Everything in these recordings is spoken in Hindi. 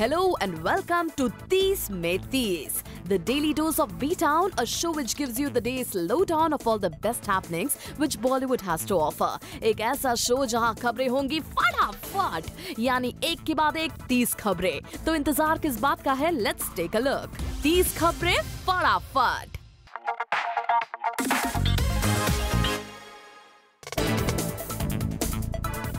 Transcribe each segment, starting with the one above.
Hello and welcome to Tees Mein Tees, the daily dose of B-Town, a show which gives you the day's lowdown of all the best happenings which Bollywood has to offer. एक ऐसा शो जहां खबरें होंगी फटाफट, यानी एक के बाद एक 30 खबरें। तो इंतजार किस बात का है? Let's take a look. 30 खबरें फटाफट।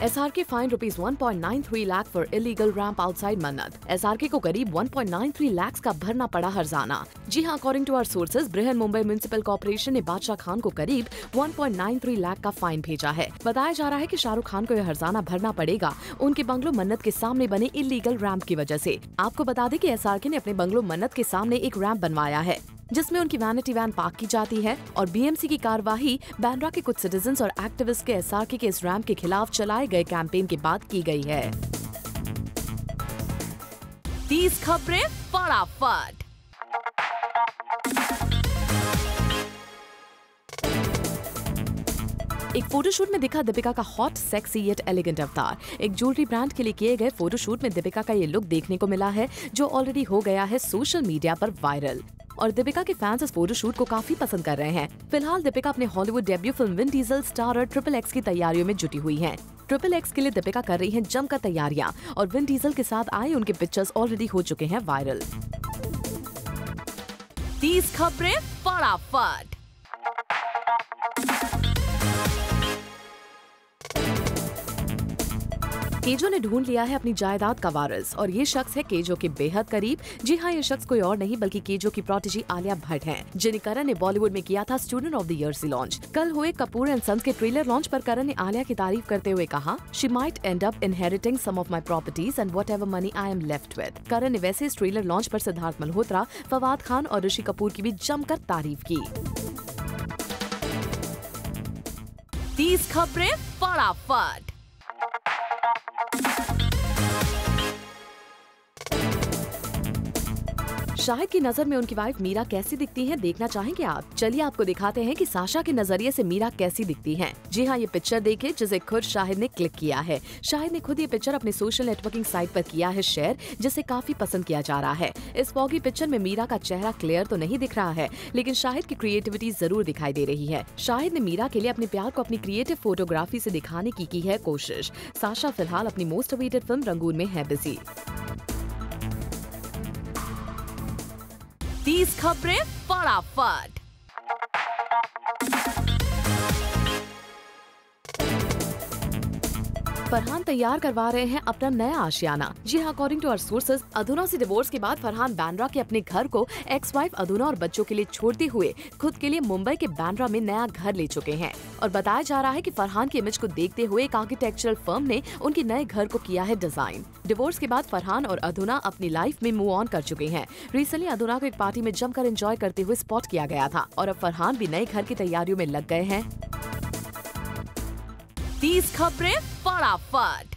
SRK fined rupees 1.93 lakh for illegal ramp outside Mannat. SRK को करीब 1.93 lakhs का भरना पड़ा हर्जाना। जी हां, according to our sources, Brihan Mumbai municipal corporation ने बादशाह खान को करीब 1.93 लाख का फाइन भेजा है। बताया जा रहा है कि शाहरुख खान को यह हर्जाना भरना पड़ेगा उनके बंगलो मन्नत के सामने बने इलीगल रैंप की वजह से। आपको बता दें कि SRK ने अपने बंगलो मन्नत के सामने एक रैंप बनवाया है जिसमें उनकी वैनिटी वैन पार्क की जाती है और BMC की कार्यवाही बांद्रा के कुछ सिटीजन्स और एक्टिविस्ट के SRK के इस रैंप के खिलाफ चलाए गए कैंपेन के बाद की गई है। 30 खबरें फटाफट। एक फोटोशूट में दिखा दीपिका का हॉट सेक्सी येट एलिगेंट अवतार। एक ज्वेलरी ब्रांड के लिए किए गए फोटोशूट में दीपिका का ये लुक देखने को मिला है जो ऑलरेडी हो गया है सोशल मीडिया पर वायरल और दीपिका के फैंस इस फोटोशूट को काफी पसंद कर रहे हैं। फिलहाल दीपिका अपने Hollywood debut film Vin Diesel starrer XXX की तैयारियों में जुटी हुई हैं। XXX के लिए दीपिका कर रही हैं जमकर तैयारियां और विन डीजल के साथ आए उनके पिक्चर्स ऑलरेडी हो चुके हैं वायरल। 30 खबरें फटाफट। केजो ने ढूंढ लिया है अपनी जायदाद का वारिस और ये शख्स है केजो के बेहद करीब। जी हाँ, ये शख्स कोई और नहीं बल्कि केजो की प्रोटेजी आलिया भट्ट हैं, जिन्हें करण ने बॉलीवुड में किया था स्टूडेंट ऑफ द ईयर से लॉन्च। कल हुए कपूर एंड सन्स के ट्रेलर लॉन्च पर करण ने आलिया की तारीफ करते हुए कहा, she might end up inheriting some of my properties and whatever money I am left with. Karan ने वैसे इस ट्रेलर लॉन्च पर सिद्धार्थ मल्होत्रा, फवाद खान और ऋषि कपूर की भी जमकर तारीफ की। 30 खबरें फटाफट। शाहिद की नजर में उनकी वाइफ मीरा कैसी दिखती हैं, देखना चाहेंगे आप? चलिए आपको दिखाते हैं कि साशा के नजरिए से मीरा कैसी दिखती हैं। जी हाँ, ये पिक्चर देखिए जिसे खुद शाहिद ने क्लिक किया है। शाहिद ने खुद ये पिक्चर अपने सोशल नेटवर्किंग साइट पर किया है शेयर, जिसे काफी पसंद किया जा रहा है। इस फॉगी पिक्चर में मीरा का चेहरा क्लियर तो नहीं दिख रहा है, लेकिन शाहिद की क्रिएटिविटी जरूर दिखाई दे रही है। शाहिद ने मीरा के लिए अपने प्यार को अपनी क्रिएटिव फोटोग्राफी से दिखाने की है कोशिश। साशा फिलहाल अपनी मोस्ट अवेटेड फिल्म रंगून में है बिजी। 30 खबरें फटाफट। फरहान तैयार करवा रहे हैं अपना नया आशियाना। जी हाँ, अकॉर्डिंग टू आवर सोर्सेज, अधूना से डिवोर्स के बाद फरहान बांद्रा के अपने घर को एक्स वाइफ अधूना और बच्चों के लिए छोड़ते हुए खुद के लिए मुंबई के बांद्रा में नया घर ले चुके हैं और बताया जा रहा है कि फरहान की इमेज को देखते हुए एक आर्किटेक्चरल फर्म ने उनके नए घर को किया है डिजाइन। डिवोर्स के बाद फरहान और अधूना अपनी लाइफ में मूव ऑन कर चुके हैं। रिसेंटली अधूना को एक पार्टी में जमकर एंजॉय करते हुए स्पॉट किया गया था और अब फरहान भी नए घर की तैयारियों में लग गए हैं। 30 खबरें फटाफट।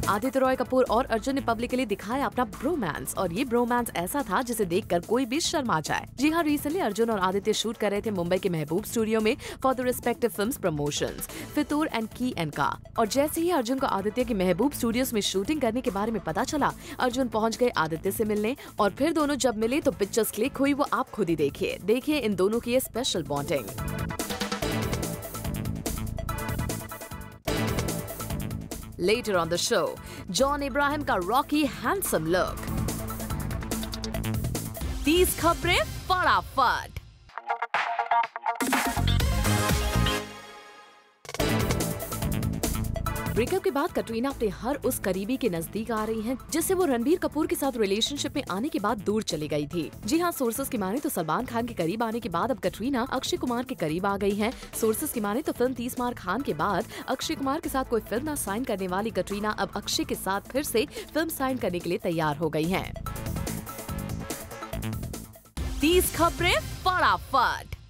आदित्य रॉय कपूर और अर्जुन ने पब्लिकली दिखाया अपना ब्रोमांस और ये ब्रोमांस ऐसा था जिसे देखकर कोई भी शर्मा जाए। जी हाँ, रिसेंटली अर्जुन और आदित्य शूट कर रहे थे मुंबई के महबूब स्टूडियो में for the respective films promotions Fitoor and Ki and Ka. और जैसे ही अर्जुन को आदित्य के महबूब स्टूडियोज में शूटिंग करने के बारे में पता चला, अर्जुन पहुंच गए आदित्य से मिलने और फिर दोनों जब मिले तो पिक्चर्स क्लिक हुई, वो आप खुद ही देखिए इन दोनों की ये special bonding. Later on the show, John Ibrahim का रॉकी हैंडसम लुक। 30 खबरें फटाफट। ब्रेकअप के बाद कटरीना अपने हर उस करीबी के नजदीक आ रही हैं जिससे वो रणबीर कपूर के साथ रिलेशनशिप में आने के बाद दूर चली गई थी। जी हाँ, सोर्सेज की माने तो सलमान खान के करीब आने के बाद अब कटरीना अक्षय कुमार के करीब आ गई हैं। सोर्सेज की माने तो फिल्म 30 मार खान के बाद अक्षय कुमार के साथ कोई फिल्म न साइन करने वाली कटरीना अब अक्षय के साथ फिर से फिल्म साइन करने के लिए तैयार हो गई हैं। 30 खबरें फटाफट।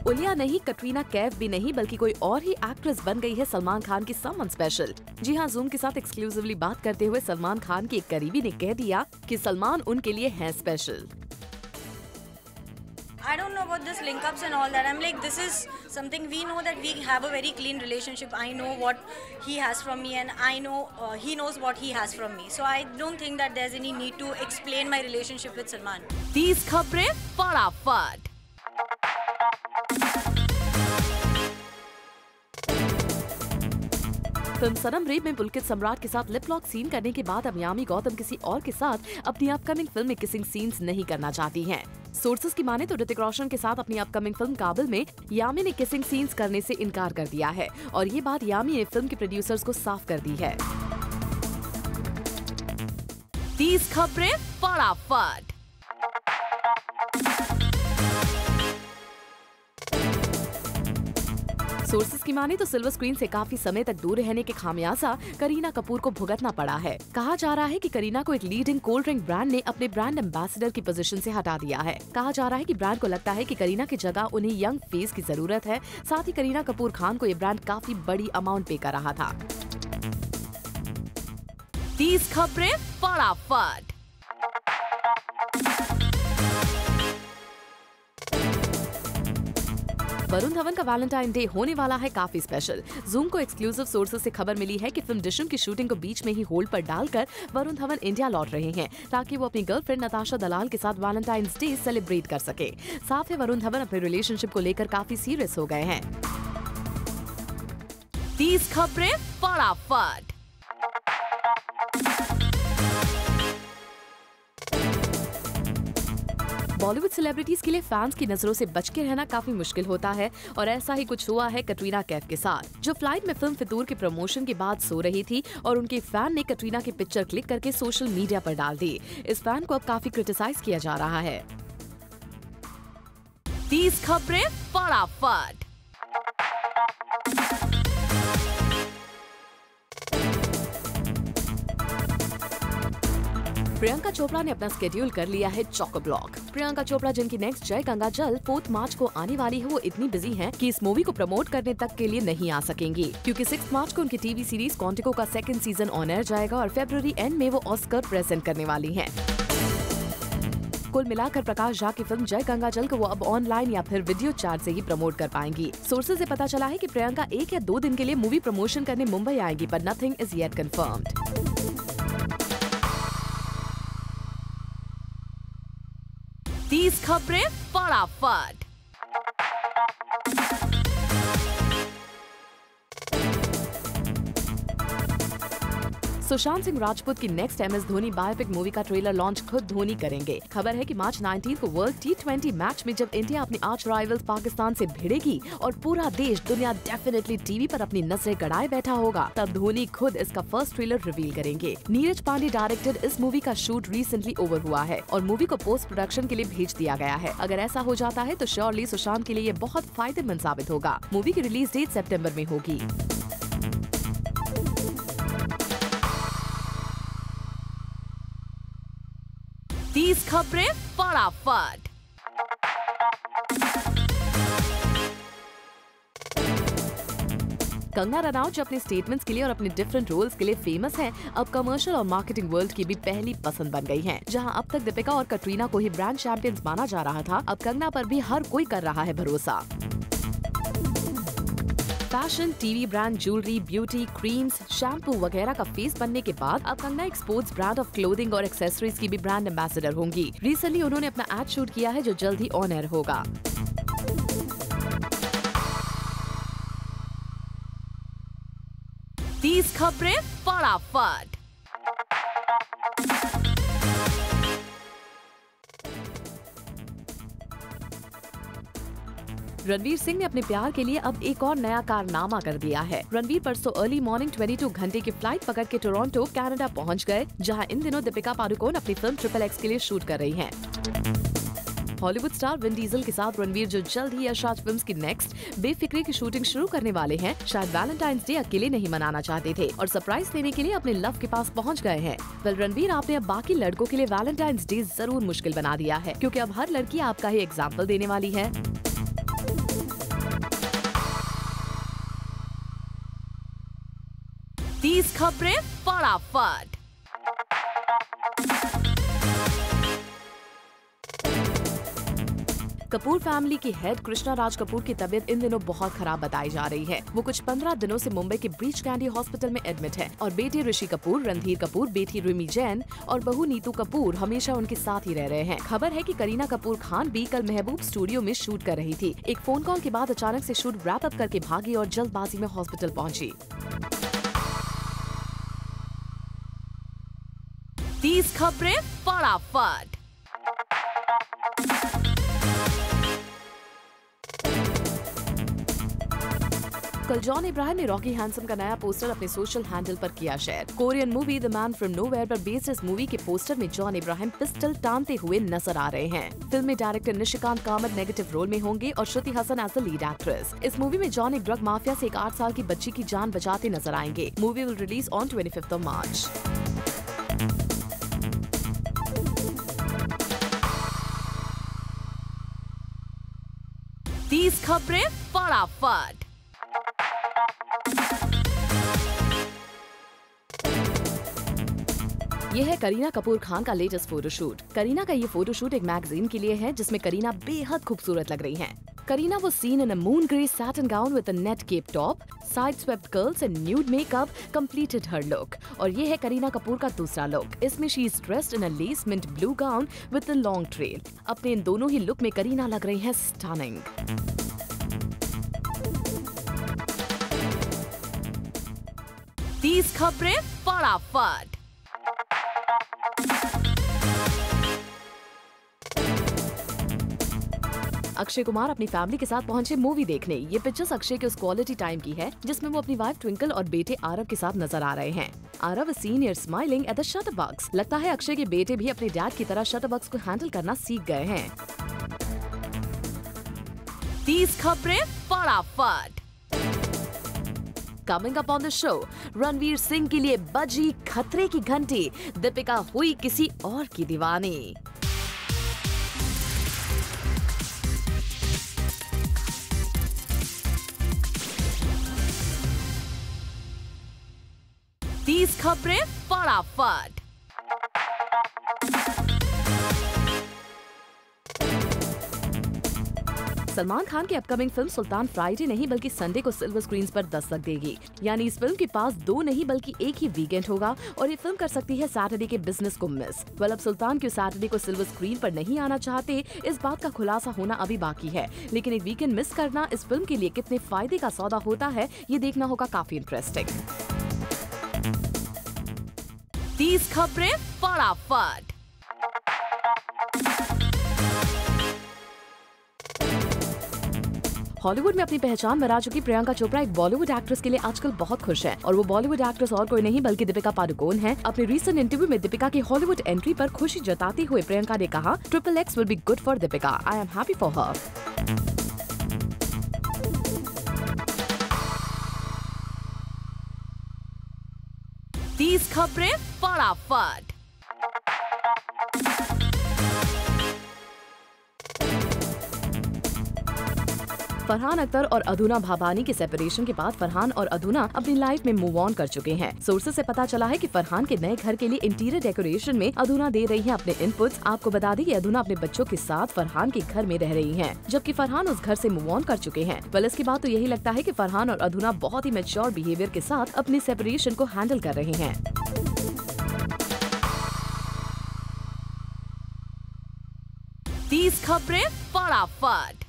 उलिया नहीं, कटरीना कैफ भी नहीं, बल्कि कोई और ही एक्ट्रेस बन गई है सलमान खान की समवन स्पेशल। जी हाँ, जूम के साथ एक्सक्लूसिवली बात करते हुए सलमान खान के एक करीबी ने कह दिया कि सलमान उनके लिए है special. I don't know about this link ups and all that. I'm like, this is something we know that we have a very clean relationship. I know what he has from me and I know he knows what he has from me. So I don't think that there's any need to explain my relationship with Salman. 30 खबरें फटाफट। फिल्म सनम रेप में पुलकित सम्राट के साथ लिप लॉक सीन करने के बाद अब यामी गौतम किसी और के साथ अपनी अपकमिंग फिल्म में किसिंग सीन्स नहीं करना चाहती हैं। सोर्सेस की माने तो ऋतिक रोशन के साथ अपनी अपकमिंग फिल्म काबिल में यामी ने किसिंग सीन्स करने से इनकार कर दिया है और ये बात यामी ने फिल्म के प्रोड्यूसर्स को साफ कर दी है। 30 खबरें फटाफट। सोर्सेस की माने तो सिल्वर स्क्रीन से काफी समय तक दूर रहने के खामियाजा करीना कपूर को भुगतना पड़ा है। कहा जा रहा है कि करीना को एक लीडिंग कोल्ड ड्रिंक ब्रांड ने अपने ब्रांड एम्बेसडर की पोजीशन से हटा दिया है। कहा जा रहा है कि ब्रांड को लगता है कि करीना की जगह उन्हें यंग फेस की जरूरत है। साथ ही करीना कपूर खान को ये ब्रांड काफी बड़ी अमाउंट पे कर रहा था। 30 खबरें फटाफट। वरुण धवन का वैलेंटाइन डे होने वाला है काफी स्पेशल। जूम को एक्सक्लूसिव सोर्सेस से खबर मिली है कि फिल्म डिशम की शूटिंग को बीच में ही होल्ड पर डालकर वरुण धवन इंडिया लौट रहे हैं ताकि वो अपनी गर्लफ्रेंड नताशा दलाल के साथ वैलेंटाइंस डे सेलिब्रेट कर सके। साथ ही वरुण धवन अपने रिलेशनशिप को लेकर काफी सीरियस हो गए हैं। 30 खबरें फटाफट। बॉलीवुड सेलिब्रिटीज के लिए फैंस की नजरों से बच के रहना काफी मुश्किल होता है और ऐसा ही कुछ हुआ है कटरीना कैफ के साथ, जो फ्लाइट में फिल्म फितूर के प्रमोशन के बाद सो रही थी और उनके फैन ने कटरीना की पिक्चर क्लिक करके सोशल मीडिया पर डाल दी। इस फैन को अब काफी क्रिटिसाइज किया जा रहा है। 30 खबरें फटाफट। प्रियंका चोपड़ा ने अपना स्केड्यूल कर लिया है चॉक ब्लॉक। प्रियंका चोपड़ा जिनकी नेक्स्ट जय गंगा जल 4 मार्च को आने वाली है, वो इतनी बिजी हैं कि इस मूवी को प्रमोट करने तक के लिए नहीं आ सकेंगी क्योंकि 6 मार्च को उनकी टीवी सीरीज क्वांटिको का 2nd सीजन ऑन एयर जाएगा और फरवरी एंड में वो ऑस्कर प्रेजेंट करने वाली हैं। कुल मिलाकर प्रकाश झा की फिल्म जय गंगा जल को वो अब ऑनलाइन या फिर वीडियो चैट से ही प्रमोट कर पाएंगी। सोर्सेज से पता चला है कि प्रियंका 1 या 2 दिन के लिए मूवी प्रमोशन करने मुंबई आएंगी, पर नथिंग इज येट कंफर्म्ड। 30 खबरें फटाफट। सुशांत सिंह राजपूत की next MS Dhoni biopic movie का ट्रेलर लॉन्च खुद धोनी करेंगे। खबर है कि मार्च 19 को वर्ल्ड T20 मैच में जब इंडिया अपनी आर्च राइवल्स पाकिस्तान से भिड़ेगी और पूरा देश दुनिया डेफिनेटली टीवी पर अपनी नजरें गड़ाए बैठा होगा, तब धोनी खुद इसका फर्स्ट ट्रेलर रिवील करेंगे। नीरज पांडे डायरेक्टेड इस मूवी का शूट रिसेंटली ओवर हुआ है और मूवी को पोस्ट प्रोडक्शन के लिए भेज दिया गया है। अगर ऐसा हो जाता है तो श्योरली सुशांत के लिए ये बहुत फायदेमंद साबित होगा। मूवी की रिलीज डेट सितंबर में होगी। 30 खबरें फटाफट। कंगना रनौत जो अपने स्टेटमेंट्स के लिए और अपने डिफरेंट रोल्स के लिए फेमस हैं, अब कमर्शियल और मार्केटिंग वर्ल्ड की भी पहली पसंद बन गई हैं। जहां अब तक दीपिका और कटरीना को ही ब्रांड चैंपियंस माना जा रहा था, अब कंगना पर भी हर कोई कर रहा है भरोसा। Fashion, TV brand, jewellery, beauty, creams, shampoo वगैरह का फेस बनने के बाद अब कंगना एक स्पोर्ट्स ब्रांड ऑफ क्लोथिंग और एक्सेसरीज की भी ब्रांड एम्बेसडर होंगी। रिसेंटली उन्होंने अपना एड शूट किया है जो जल्द ही ऑन एयर होगा। 30 खबरें फटाफट। रणवीर सिंह ने अपने प्यार के लिए अब एक और नया कारनामा कर दिया है। रणवीर परसों अर्ली मॉर्निंग 22 घंटे की फ्लाइट पकड़ के टोरंटो कनाडा पहुंच गए, जहां इन दिनों दीपिका पादुकोण अपनी फिल्म XXX के लिए शूट कर रही हैं। हॉलीवुड स्टार विन डीजल के साथ रणवीर जो जल्द ही यशराज फिल्म्स की नेक्स्ट बेफिक्री की शूटिंग शुरू करने वाले हैं, शायद वैलेंटाइंस डे अकेले नहीं मनाना चाहते थे और सरप्राइज देने के लिए अपने लव के पास पहुंच गए हैं। वेल रणवीर, आपने अब बाकी लड़कों के लिए वैलेंटाइंस डे जरूर मुश्किल बना दिया है, क्योंकि अब हर लड़की आपका ही एग्जाम्पल देने वाली है। 30 खबरें फटाफट। कपूर फैमिली की हेड कृष्णा राज कपूर की तबीयत इन दिनों बहुत खराब बताई जा रही है। वो कुछ 15 दिनों से मुंबई के ब्रीच कैंडी हॉस्पिटल में एडमिट है और बेटे ऋषि कपूर, रणधीर कपूर, बेटी रिमी जैन और बहू नीतू कपूर हमेशा उनके साथ ही रह रहे हैं। खबर है कि करीना कपूर खान भी कल महबूब स्टूडियो में शूट कर रही थी। एक फोन कॉल के बाद अचानक से शूट रैप अप करके भागी और जल्दबाजी में हॉस्पिटल पहुंची। 30 खबरें फटाफट। कल जॉन इब्राहिम ने रॉकी हैंडसम का नया पोस्टर अपने सोशल हैंडल पर किया share. Korean movie the man from nowhere पर बेस्ड इस मूवी के पोस्टर में जॉन इब्राहिम पिस्टल टानते हुए नजर आ रहे हैं। फिल्म में director Nishikant Kamat negative role में होंगे और Shruti Haasan as the lead actress. इस मूवी में जॉन एक ड्रग माफिया से एक 8 साल की बच्ची की जान बचाते नजर आएंगे। Movie will release on 25 of March। तीस खबरें फटाफट। ये है करीना कपूर खान का लेटेस्ट फोटोशूट। करीना का ये फोटोशूट एक मैगजीन के लिए है जिसमें करीना बेहद खूबसूरत लग रही हैं। Kareena was seen in a moon grey satin gown with a net cape top, side swept curls and nude makeup completed her look। और ये है करीना कपूर का दूसरा लुक। इसमें she is dressed in a lace mint blue gown with a long trail। अपने इन दोनों ही लुक में करीना लग रही हैं स्टनिंग। 30 खबरें फटाफट। अक्षय कुमार अपनी फैमिली के साथ पहुंचे मूवी देखने। ये पिक्चर्स अक्षय के उस क्वालिटी टाइम की है जिसमें वो अपनी वाइफ ट्विंकल और बेटे आरव के साथ नजर आ रहे हैं। Aarav is seen here smiling at the shutterbugs. लगता है अक्षय के बेटे भी अपने डैड की तरह शटरबक्स को हैंडल करना सीख गए हैं। 30 खबरें फटाफट। Coming up on the show, Ranveer Singh के लिए बजी खतरे की घंटी, दीपिका हुई किसी और की दीवानी। तीस खबरें फटाफट। सलमान खान की अपकमिंग फिल्म सुल्तान फ्राइडे नहीं बल्कि संडे को सिल्वर स्क्रीन्स पर दस्तक देगी। यानी इस फिल्म के पास 2 नहीं बल्कि एक ही वीकेंड होगा और ये फिल्म कर सकती है सैटरडे के बिजनेस को मिस। अब सुल्तान क्यों सैटरडे को सिल्वर स्क्रीन पर नहीं आना चाहते, इस बात का खुलासा होना अभी बाकी है। लेकिन एक वीकेंड मिस करना इस फिल्म के लिए कितने फायदे का सौदा होता है, ये देखना होगा काफी इंटरेस्टिंग। 30 खबरें फटाफट। हॉलीवुड में अपनी पहचान बना चुकी प्रियंका चोपड़ा एक बॉलीवुड एक्ट्रेस के लिए आजकल बहुत खुश है और वो बॉलीवुड एक्ट्रेस और कोई नहीं बल्कि दीपिका पादुकोण है। अपने रीसेंट इंटरव्यू में दीपिका की हॉलीवुड एंट्री पर खुशी जताते हुए प्रियंका ने कहा, XXX will be good for Deepika. I am happy for her. 30 खबरें फटाफट। फरहान अख्तर और अधूना भाबानी के सेपरेशन के बाद फरहान और अधूना अपनी लाइफ में मूव ऑन कर चुके हैं। सोर्सेज से पता चला है कि फरहान के नए घर के लिए इंटीरियर डेकोरेशन में अधूना दे रही है अपने इनपुट्स। आपको बता दें कि अधूना अपने बच्चों के साथ फरहान के घर में रह रही हैं, जबकि फरहान उस घर से मूव ऑन कर चुके हैं। वेल, इसके बाद तो यही लगता है कि फरहान और अधूना बहुत ही मैच्योर बिहेवियर के साथ अपनी सेपरेशन को हैंडल कर रहे हैं। 30 खबरें फटाफट।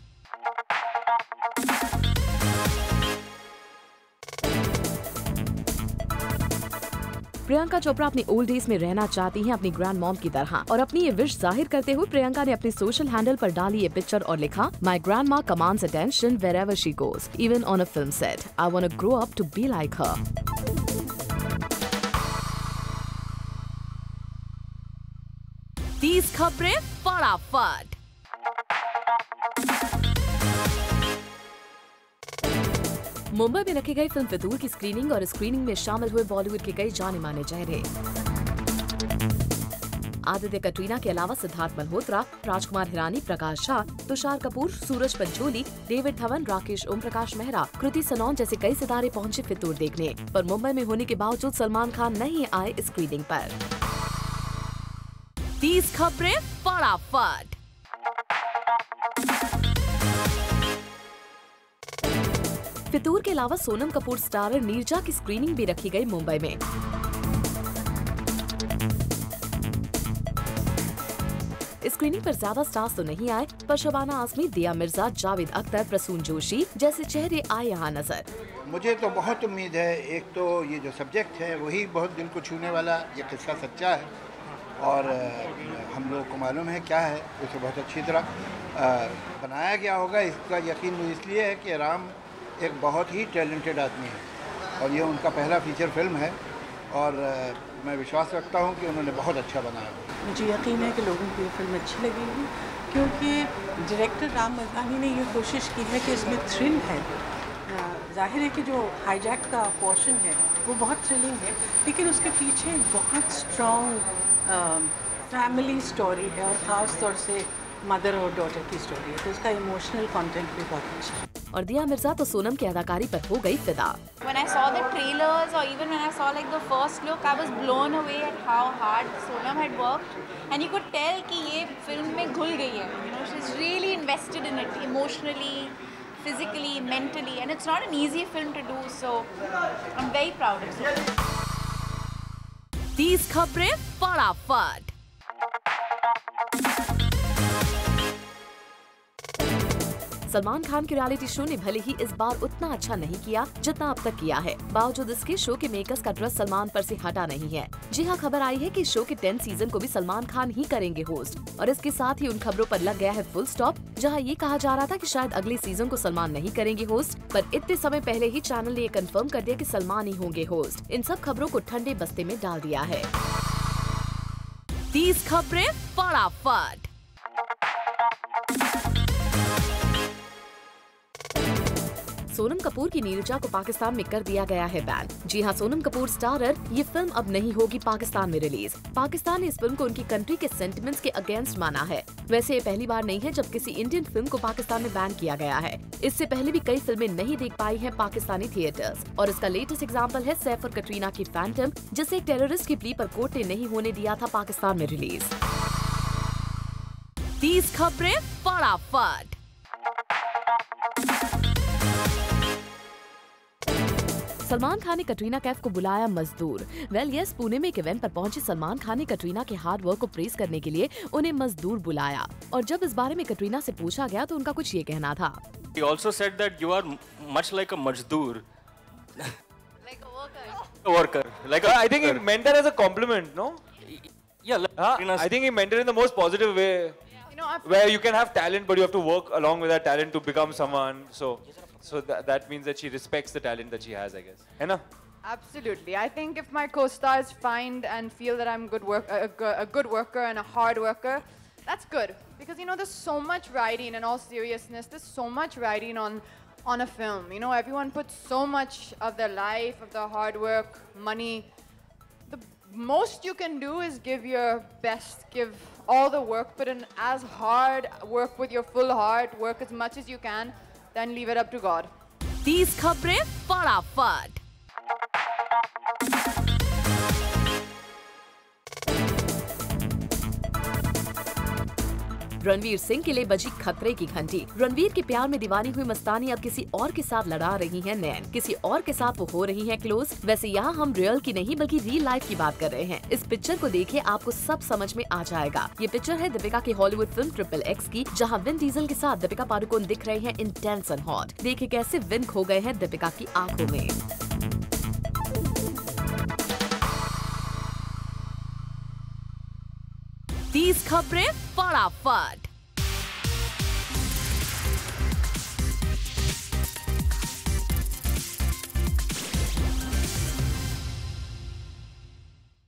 प्रियंका चोपड़ा अपनी ओल्ड एज में रहना चाहती हैं अपनी ग्रैंड मॉम की तरह और अपनी ये विश जाहिर करते हुए प्रियंका ने अपने सोशल हैंडल पर डाली ये पिक्चर और लिखा, माई ग्रैंड माँ commands attention wherever she goes, even on a film set. I want to grow up to be like her. 30 खबरें फटाफट। मुंबई में रखी गई फिल्म फितूर की स्क्रीनिंग और स्क्रीनिंग में शामिल हुए बॉलीवुड के कई जाने माने चेहरे। आदित्य कटरीना के अलावा सिद्धार्थ मल्होत्रा, राजकुमार हिरानी, प्रकाश झा, तुषार कपूर, सूरज पंचोली, डेविड धवन, राकेश ओम प्रकाश मेहरा, कृति सनोन जैसे कई सितारे पहुंचे फितूर देखने। पर मुंबई में होने के बावजूद सलमान खान नहीं आए स्क्रीनिंग पर। 30 खबरें फटाफट। फितूर के अलावा सोनम कपूर स्टारर नीरजा की स्क्रीनिंग भी रखी गई मुंबई में। स्क्रीनिंग पर ज्यादा स्टार्स तो नहीं आए, पर शबाना आजमी, दिया मिर्जा, जावेद अख्तर, प्रसून जोशी जैसे चेहरे आए यहाँ नजर। मुझे तो बहुत उम्मीद है। एक तो ये जो सब्जेक्ट है वही बहुत दिल को छूने वाला, ये किस्सा सच्चा है और हम लोग को मालूम है क्या है, उसे बहुत अच्छी तरह बनाया गया होगा। इसका यकीन मुझे इसलिए है कि राम एक बहुत ही टैलेंटेड आदमी है और ये उनका पहला फीचर फिल्म है और मैं विश्वास रखता हूँ कि उन्होंने बहुत अच्छा बनाया। मुझे यकीन है कि लोगों को ये फिल्म अच्छी लगेगी क्योंकि डायरेक्टर राम मधवानी ने ये कोशिश की है कि इसमें थ्रिल है। जाहिर है कि जो हाईजैक का पोर्शन है वो बहुत थ्रिलिंग है, लेकिन उसके पीछे बहुत स्ट्रॉन्ग फैमिली स्टोरी है और ख़ास तौर से मदर और डॉटर की स्टोरी है, तो उसका इमोशनल कंटेंट भी बहुत अच्छा है। और दिया मिर्जा तो सोनम की अदाकारी पर हो गई फिदा। When I saw the trailers or even when I saw like the first look, I was blown away at how hard Sonam had worked, and you could tell कि ये फिल्म में घुल गई है. You know, she's really invested in it emotionally, physically, mentally, and it's not an easy film to do. So I'm very proud of her. 30 खबरें फटाफट। सलमान खान के रियलिटी शो ने भले ही इस बार उतना अच्छा नहीं किया जितना अब तक किया है। बावजूद इसके शो के मेकर्स का ट्रस्ट सलमान पर से हटा नहीं है। जी हाँ, खबर आई है कि शो के 10th सीजन को भी सलमान खान ही करेंगे होस्ट और इसके साथ ही उन खबरों पर लग गया है फुल स्टॉप, जहाँ ये कहा जा रहा था कि शायद अगले सीजन को सलमान नहीं करेंगे होस्ट, पर इतने समय पहले ही चैनल ने ये कंफर्म कर दिया कि सलमान ही होंगे होस्ट। इन सब खबरों को ठंडे बस्ते में डाल दिया है। 30 खबरें फटाफट। सोनम कपूर की नीरजा को पाकिस्तान में कर दिया गया है बैन। जी हाँ, सोनम कपूर स्टारर ये फिल्म अब नहीं होगी पाकिस्तान में रिलीज। पाकिस्तान ने इस फिल्म को उनकी कंट्री के सेंटिमेंट्स के अगेंस्ट माना है। वैसे ये पहली बार नहीं है जब किसी इंडियन फिल्म को पाकिस्तान में बैन किया गया है। इससे पहले भी कई फिल्में नहीं देख पाई हैं पाकिस्तानी थिएटर्स और इसका लेटेस्ट एग्जाम्पल है सैफ और कटरीना की फैंटम, जिसे एक टेररिस्ट की प्ली पर कोर्ट ने नहीं होने दिया था पाकिस्तान में रिलीज। 30 खबरें फटाफट। सलमान खान ने कटरीना कैफ को बुलाया मजदूर। वेल यस, पुणे में एक इवेंट पर पहुंचे सलमान खान ने कटरीना के हार्ड वर्क को प्रेज करने के लिए उन्हें मजदूर बुलाया और जब इस बारे में कटरीना से पूछा गया तो उनका कुछ ये कहना था। He also said that you are much like a majdoor. Like a worker. A worker. Like a I think he meant that as a compliment, no? Yeah, I think he meant it in the most positive way. You know, Where you can have talent, but you have to work along with that talent to become someone. So that means that she respects the talent that she has, I guess. है ना? Absolutely. I think if my co-stars find and feel that I'm a good worker and a hard worker, that's good. Because, you know, there's so much writing, in all seriousness, there's so much writing on a film. You know, everyone puts so much of their life, of their hard work, money. The most you can do is give your best, give all the work, put in as hard, work with your full heart, work as much as you can, then leave it up to God. 30 खबरें फटाफट। रणवीर सिंह के लिए बजी खतरे की घंटी। रणवीर के प्यार में दीवानी हुई मस्तानी अब किसी और के साथ लड़ा रही हैं नैन, किसी और के साथ वो हो रही हैं क्लोज। वैसे यहाँ हम रियल की नहीं बल्कि रियल लाइफ की बात कर रहे हैं। इस पिक्चर को देखिए, आपको सब समझ में आ जाएगा। ये पिक्चर है दीपिका की हॉलीवुड फिल्म XXX की, जहाँ विन डीजल के साथ दीपिका पादुकोण दिख रहे हैं इंटेंस एंड हॉट। देखिए कैसे विन खो गए हैं दीपिका की आंखों में। 30 खबरें फटाफट।